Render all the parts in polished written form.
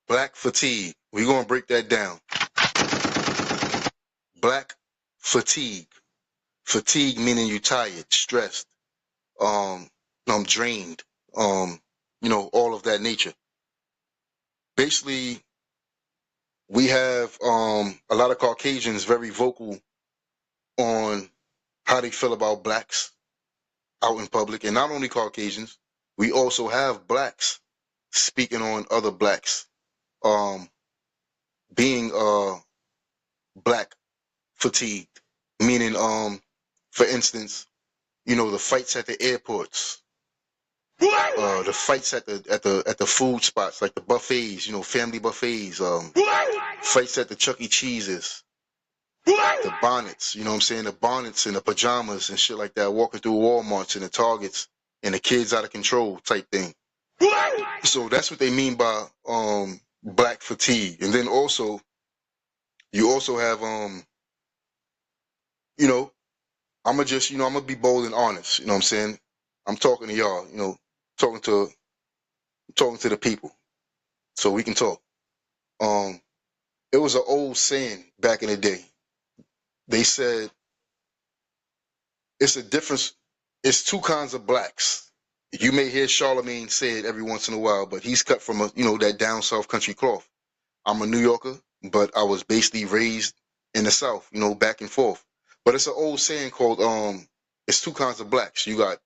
Black fatigue. We're gonna break that down. Black fatigue. Fatigue meaning you tired, stressed, drained, all of that nature. Basically, we have a lot of Caucasians very vocal on how they feel about blacks out in public, and not only Caucasians, we also have blacks speaking on other blacks being black fatigued, meaning for instance, the fights at the airports, the fights at the food spots like the buffets, family buffets, fights at the Chuck E. Cheese's, the bonnets, the bonnets and the pajamas and shit like that, walking through Walmarts and the Targets and the kids out of control type thing. So that's what they mean by black fatigue. And then also, you also have I'm gonna be bold and honest. You know what I'm saying? I'm talking to y'all. Talking to the people, so we can talk. It was an old saying back in the day. They said it's a difference. It's two kinds of blacks. You may hear Charlemagne say it every once in a while, but he's cut from that down south country cloth. I'm a New Yorker, but I was basically raised in the South, back and forth. But it's an old saying called it's two kinds of blacks. You got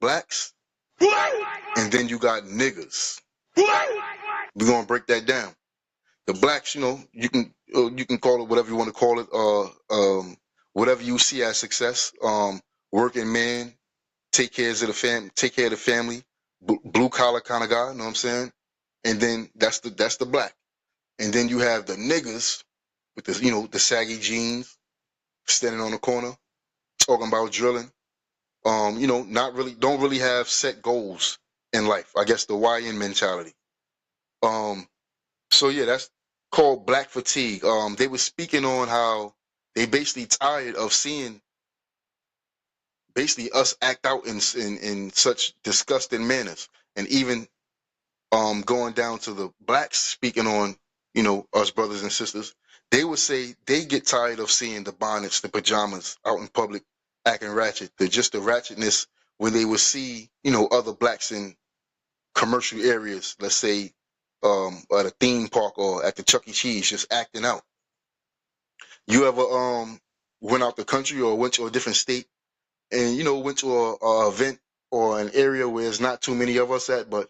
blacks, and then you got niggas. We're gonna break that down. The blacks, you can call it whatever you want to call it. Whatever you see as success. Working man, take care of the family, blue collar kind of guy. You know what I'm saying? And then that's the black. And then you have the niggas with the saggy jeans, standing on the corner, talking about drilling. Don't really have set goals in life. I guess the YN mentality. So yeah, that's called black fatigue. They were speaking on how they basically tired of seeing basically us act out in such disgusting manners, and even going down to the blacks speaking on us brothers and sisters. They would say they get tired of seeing the bonnets, the pajamas out in public acting ratchet. The ratchetness when they would see other blacks in commercial areas, let's say at a theme park or at the Chuck E. Cheese, just acting out. You ever went out the country or went to a different state and went to a event or an area where there's not too many of us at, but